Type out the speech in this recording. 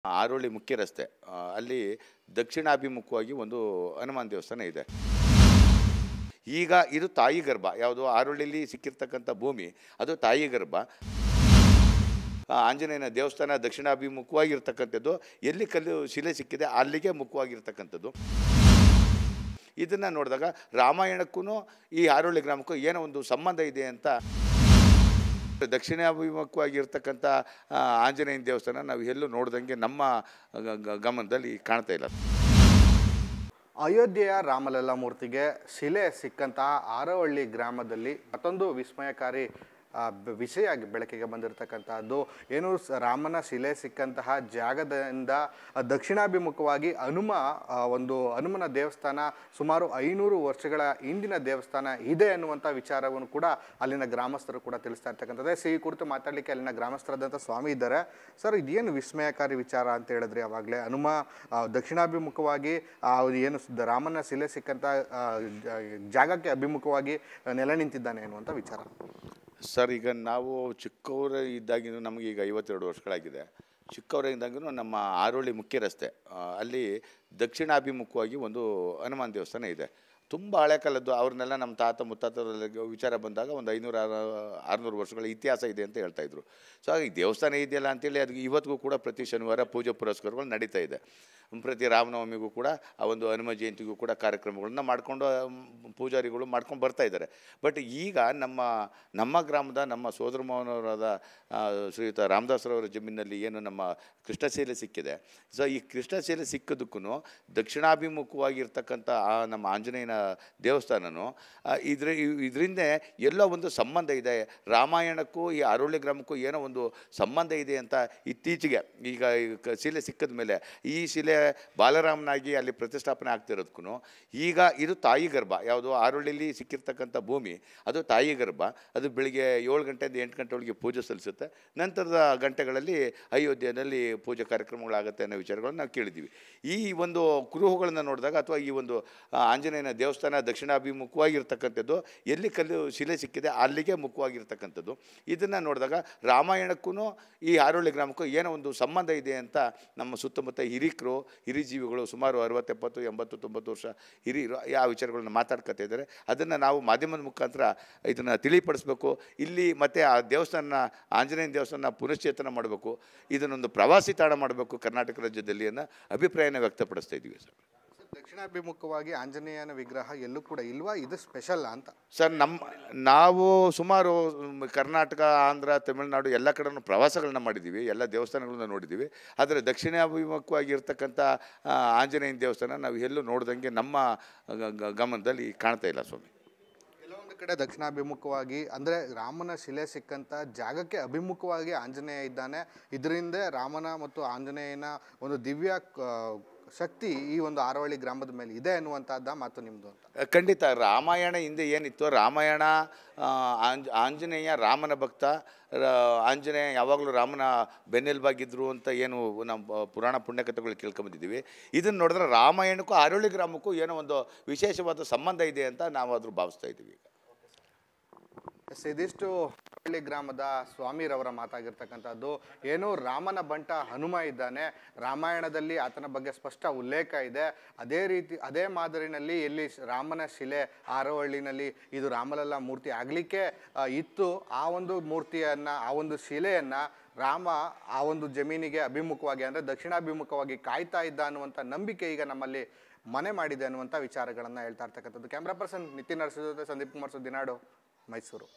ಆರೋಳಿ ಮುಖ್ಯ ರಸ್ತೆ ಅಲ್ಲಿ ದಕ್ಷಿಣಾಭಿಮುಖವಾಗಿ ಒಂದು ಹನುಮಾನ್ ದೇವಸ್ಥಾನ ಇದೆ. ಈಗ ಇದು ತಾಯಿ ಗರ್ಭ, ಯಾವುದು ಆರೋಳಿಲಿ ಸಿಕ್ಕಿರ್ತಕ್ಕಂಥ ಭೂಮಿ ಅದು ತಾಯಿ ಗರ್ಭ. ಆಂಜನೇಯನ ದೇವಸ್ಥಾನ ದಕ್ಷಿಣಾಭಿಮುಖವಾಗಿರ್ತಕ್ಕಂಥದ್ದು, ಎಲ್ಲಿ ಕಲ್ಲು ಶಿಲೆ ಸಿಕ್ಕಿದೆ ಅಲ್ಲಿಗೆ ಮುಖವಾಗಿರ್ತಕ್ಕಂಥದ್ದು. ಇದನ್ನು ನೋಡಿದಾಗ ರಾಮಾಯಣಕ್ಕೂ ಈ ಆರೋಳಿ ಗ್ರಾಮಕ್ಕೂ ಏನೋ ಒಂದು ಸಂಬಂಧ ಇದೆ ಅಂತ. ದಕ್ಷಿಣಾಭಿಮುಖವಾಗಿರ್ತಕ್ಕಂಥ ಆಂಜನೇಯನ ದೇವಸ್ಥಾನ ನಾವು ಎಲ್ಲೂ ನೋಡ್ದಂಗೆ ನಮ್ಮ ಗಮನದಲ್ಲಿ ಕಾಣ್ತಾ ಇಲ್ಲ. ಅಯೋಧ್ಯೆಯ ರಾಮಲಲ್ಲಾ ಮೂರ್ತಿಗೆ ಶಿಲೆ ಸಿಕ್ಕಂತಹ ಆರವಳ್ಳಿ ಗ್ರಾಮದಲ್ಲಿ ಮತ್ತೊಂದು ವಿಸ್ಮಯಕಾರಿ ವಿಷಯ ಬೆಳಕಿಗೆ ಬಂದಿರತಕ್ಕಂತಹದ್ದು ಏನು, ರಾಮನ ಶಿಲೆ ಸಿಕ್ಕಂತಹ ಜಾಗದಿಂದ ದಕ್ಷಿಣಾಭಿಮುಖವಾಗಿ ಹನುಮನ ದೇವಸ್ಥಾನ ಸುಮಾರು 500 ವರ್ಷಗಳ ಹಿಂದಿನ ದೇವಸ್ಥಾನ ಇದೆ ಅನ್ನುವಂಥ ವಿಚಾರವನ್ನು ಕೂಡ ಅಲ್ಲಿನ ಗ್ರಾಮಸ್ಥರು ಕೂಡ ತಿಳಿಸ್ತಾ ಇರ್ತಕ್ಕಂಥದ್ದೇ. ಈ ಕುರಿತು ಮಾತಾಡಲಿಕ್ಕೆ ಅಲ್ಲಿನ ಗ್ರಾಮಸ್ಥರಾದಂಥ ಸ್ವಾಮಿ ಇದ್ದಾರೆ. ಸರ್, ಇದೇನು ವಿಸ್ಮಯಕಾರಿ ವಿಚಾರ ಅಂತ ಹೇಳಿದ್ರಿ ಆವಾಗಲೇ, ದಕ್ಷಿಣಾಭಿಮುಖವಾಗಿ ಏನು ರಾಮನ ಶಿಲೆ ಸಿಕ್ಕಂಥ ಜಾಗಕ್ಕೆ ಅಭಿಮುಖವಾಗಿ ನೆಲೆ ನಿಂತಿದ್ದಾನೆ ಅನ್ನುವಂಥ ವಿಚಾರ. ಸರ್, ಈಗ ನಾವು ಚಿಕ್ಕವರ ಇದ್ದಾಗಿನೂ ನಮಗೆ ಈಗ 52 ವರ್ಷಗಳಾಗಿದೆ. ಚಿಕ್ಕವರಿದ್ದಾಗೂ ನಮ್ಮ ಆರೋಳಿ ಮುಖ್ಯ ರಸ್ತೆ ಅಲ್ಲಿ ದಕ್ಷಿಣಾಭಿಮುಖವಾಗಿ ಒಂದು ಹನುಮಾನ್ ದೇವಸ್ಥಾನ ಇದೆ. ತುಂಬ ಹಳೆ ಕಾಲದ್ದು. ಅವ್ರನ್ನೆಲ್ಲ ನಮ್ಮ ತಾತ ಮುತ್ತಾತರ ವಿಚಾರ ಬಂದಾಗ ಒಂದು 500-600 ವರ್ಷಗಳ ಇತಿಹಾಸ ಇದೆ ಅಂತ ಹೇಳ್ತಾಯಿದ್ರು. ಸೊ ಹಾಗೆ ದೇವಸ್ಥಾನ ಇದೆಯಲ್ಲ ಅಂತೇಳಿ ಅದಕ್ಕೆ ಇವತ್ತಿಗೂ ಕೂಡ ಪ್ರತಿ ಶನಿವಾರ ಪೂಜೆ ಪುರಸ್ಕಾರಗಳು ನಡೀತಾ ಇದೆ. ಪ್ರತಿ ರಾಮನವಮಿಗೂ ಕೂಡ ಆ ಒಂದು ಹನುಮ ಜಯಂತಿಗೂ ಕೂಡ ಕಾರ್ಯಕ್ರಮಗಳನ್ನ ಮಾಡಿಕೊಂಡು ಪೂಜಾರಿಗಳು ಮಾಡ್ಕೊಂಡು ಬರ್ತಾಯಿದ್ದಾರೆ. ಬಟ್ ಈಗ ನಮ್ಮ ಗ್ರಾಮದ ನಮ್ಮ ಸೋದರ ಮಾವನವರಾದ ಶ್ರೀಯುತ ರಾಮದಾಸರವರ ಜಮೀನಲ್ಲಿ ಏನು ನಮ್ಮ ಕೃಷ್ಣಶಿಲೆ ಸಿಕ್ಕಿದೆ. ಸೊ ಈ ಕೃಷ್ಣಶಿಲೆ ಸಿಕ್ಕೋದಕ್ಕೂ ದಕ್ಷಿಣಾಭಿಮುಖವಾಗಿರ್ತಕ್ಕಂಥ ನಮ್ಮ ಆಂಜನೇಯನ ದೇವಸ್ಥಾನನೂ ಇದರಿಂದ ಎಲ್ಲೋ ಒಂದು ಸಂಬಂಧ ಇದೆ. ರಾಮಾಯಣಕ್ಕೂ ಈ ಆರೋಳಿ ಗ್ರಾಮಕ್ಕೂ ಏನೋ ಒಂದು ಸಂಬಂಧ ಇದೆ ಅಂತ ಇತ್ತೀಚೆಗೆ ಈಗ ಶಿಲೆ ಸಿಕ್ಕಿದ ಮೇಲೆ ಈ ಶಿಲೆ ಬಾಲರಾಮನಾಗಿ ಅಲ್ಲಿ ಪ್ರತಿಷ್ಠಾಪನೆ ಆಗ್ತಿರೋದಕ್ಕೂ ಈಗ ಇದು ತಾಯಿ ಗರ್ಭ, ಯಾವುದು ಆರೋಳಿಲಿ ಸಿಕ್ಕಿರ್ತಕ್ಕಂಥ ಭೂಮಿ ಅದು ತಾಯಿ ಗರ್ಭ. ಅದು ಬೆಳಿಗ್ಗೆ 7 ಗಂಟೆಯಿಂದ 8 ಗಂಟೆ ಒಳಗೆ ಪೂಜೆ ಸಲ್ಲಿಸುತ್ತೆ. ನಂತರದ ಗಂಟೆಗಳಲ್ಲಿ ಅಯೋಧ್ಯೆಯಲ್ಲಿ ಪೂಜೆ ಕಾರ್ಯಕ್ರಮಗಳಾಗುತ್ತೆ ಅನ್ನೋ ವಿಚಾರಗಳನ್ನು ನಾವು ಕೇಳಿದ್ದೀವಿ. ಈ ಒಂದು ಕುರುಹುಗಳನ್ನು ನೋಡಿದಾಗ ಅಥವಾ ಈ ಒಂದು ಆಂಜನೇಯನ ದೇವಸ್ಥಾನ ದಕ್ಷಿಣಾಭಿಮುಖವಾಗಿರ್ತಕ್ಕಂಥದ್ದು, ಎಲ್ಲಿ ಕಲ್ಲು ಶಿಲೆ ಸಿಕ್ಕಿದೆ ಅಲ್ಲಿಗೆ ಮುಖವಾಗಿರ್ತಕ್ಕಂಥದ್ದು. ಇದನ್ನು ನೋಡಿದಾಗ ರಾಮಾಯಣಕ್ಕೂ ಈ ಆರೋಳಿ ಗ್ರಾಮಕ್ಕೂ ಏನೋ ಒಂದು ಸಂಬಂಧ ಇದೆ ಅಂತ ನಮ್ಮ ಸುತ್ತಮುತ್ತ ಹಿರಿಜೀವಿಗಳು ಸುಮಾರು 60, 70, 80, 90 ವರ್ಷ ಹಿರಿಯರು ಯಾವ ವಿಚಾರಗಳನ್ನ ಮಾತಾಡ್ಕೊತಾ ಇದ್ದಾರೆ. ಅದನ್ನು ನಾವು ಮಾಧ್ಯಮದ ಮುಖಾಂತರ ಇದನ್ನು ತಿಳಿಪಡಿಸ್ಬೇಕು. ಇಲ್ಲಿ ಮತ್ತು ಆ ದೇವಸ್ಥಾನ ಆಂಜನೇಯನ ದೇವಸ್ಥಾನ ಪುನಶ್ಚೇತನ ಮಾಡಬೇಕು, ಇದನ್ನೊಂದು ಪ್ರವಾಸಿ ತಾಣ ಮಾಡಬೇಕು ಕರ್ನಾಟಕ ರಾಜ್ಯದಲ್ಲಿ ಅನ್ನೋ ಅಭಿಪ್ರಾಯನ ವ್ಯಕ್ತಪಡಿಸ್ತಾ ಇದ್ದೀವಿ. ಸರ್, ದಕ್ಷಿಣಾಭಿಮುಖವಾಗಿ ಆಂಜನೇಯನ ವಿಗ್ರಹ ಎಲ್ಲೂ ಕೂಡ ಇಲ್ವಾ? ಇದು ಸ್ಪೆಷಲ್ ಅಂತ. ಸರ್, ನಾವು ಸುಮಾರು ಕರ್ನಾಟಕ, ಆಂಧ್ರ, ತಮಿಳುನಾಡು ಎಲ್ಲ ಕಡೆನೂ ಪ್ರವಾಸಗಳನ್ನ ಮಾಡಿದ್ದೀವಿ, ಎಲ್ಲ ದೇವಸ್ಥಾನಗಳನ್ನ ನೋಡಿದ್ದೀವಿ. ಆದರೆ ದಕ್ಷಿಣಾಭಿಮುಖವಾಗಿರ್ತಕ್ಕಂಥ ಆಂಜನೇಯನ ದೇವಸ್ಥಾನ ನಾವು ಎಲ್ಲೂ ನೋಡ್ದಂಗೆ ನಮ್ಮ ಗಮನದಲ್ಲಿ ಕಾಣ್ತಾ ಇಲ್ಲ ಸ್ವಾಮಿ. ಕೆಲವೊಂದು ಕಡೆ ದಕ್ಷಿಣಾಭಿಮುಖವಾಗಿ ಅಂದರೆ ರಾಮನ ಶಿಲೆ ಸಿಕ್ಕಂಥ ಜಾಗಕ್ಕೆ ಅಭಿಮುಖವಾಗಿ ಆಂಜನೇಯ ಇದ್ದಾನೆ. ಇದರಿಂದ ರಾಮನ ಮತ್ತು ಆಂಜನೇಯನ ಒಂದು ದಿವ್ಯ ಶಕ್ತಿ ಈ ಒಂದು ಆರವಳ್ಳಿ ಗ್ರಾಮದ ಮೇಲೆ ಇದೆ ಅನ್ನುವಂಥದ್ದು ಮಾತು ನಿಮ್ಮದು ಅಂತ. ಖಂಡಿತ. ರಾಮಾಯಣ ಹಿಂದೆ ಏನಿತ್ತು, ರಾಮಾಯಣ ಆಂಜನೇಯ ರಾಮನ ಭಕ್ತ, ಆಂಜನೇಯ ಯಾವಾಗಲೂ ರಾಮನ ಬೆನ್ನೆಲುಬಾಗಿದ್ರು ಅಂತ ಏನು ನಮ್ಮ ಪುರಾಣ ಪುಣ್ಯಕಥೆಗಳು ಕೇಳ್ಕೊಂಬಂದಿದ್ದೀವಿ. ಇದನ್ನು ನೋಡಿದ್ರೆ ರಾಮಾಯಣಕ್ಕೂ ಆರೋಳಿ ಗ್ರಾಮಕ್ಕೂ ಏನೋ ಒಂದು ವಿಶೇಷವಾದ ಸಂಬಂಧ ಇದೆ ಅಂತ ನಾವು ಆದರೂ ಭಾವಿಸ್ತಾ ಇದ್ದೀವಿ. ಇದಿಷ್ಟು ಆರವಳ್ಳಿ ಗ್ರಾಮದ ಸ್ವಾಮಿರವರ ಮಾತಾಗಿರ್ತಕ್ಕಂಥದ್ದು. ಏನು, ರಾಮನ ಬಂಟ ಹನುಮ ಇದ್ದಾನೆ, ರಾಮಾಯಣದಲ್ಲಿ ಆತನ ಬಗ್ಗೆ ಸ್ಪಷ್ಟ ಉಲ್ಲೇಖ ಇದೆ. ಅದೇ ಮಾದರಿನಲ್ಲಿ ಎಲ್ಲಿ ರಾಮನ ಶಿಲೆ ಆರವಳ್ಳಿನಲ್ಲಿ ಇದು ರಾಮಲಲ್ಲಾ ಮೂರ್ತಿ ಆಗಲಿಕ್ಕೆ ಇತ್ತು, ಆ ಒಂದು ಮೂರ್ತಿಯನ್ನು, ಆ ಒಂದು ಶಿಲೆಯನ್ನು ರಾಮ ಆ ಒಂದು ಜಮೀನಿಗೆ ಅಭಿಮುಖವಾಗಿ ಅಂದರೆ ದಕ್ಷಿಣಾಭಿಮುಖವಾಗಿ ಕಾಯ್ತಾ ಇದ್ದ ಅನ್ನುವಂಥ ನಂಬಿಕೆ ಈಗ ನಮ್ಮಲ್ಲಿ ಮನೆ ಮಾಡಿದೆ ಅನ್ನುವಂಥ ವಿಚಾರಗಳನ್ನು ಹೇಳ್ತಾ ಇರ್ತಕ್ಕಂಥದ್ದು. ಕ್ಯಾಮ್ರಾ ಪರ್ಸನ್ ನಿತಿನ್ ನರಸಿಂಹ ಜೊತೆ ಸಂದೀಪ್ ಕುಮಾರ್, ಸುದ್ದಿನಾಡು, ಮೈಸೂರು.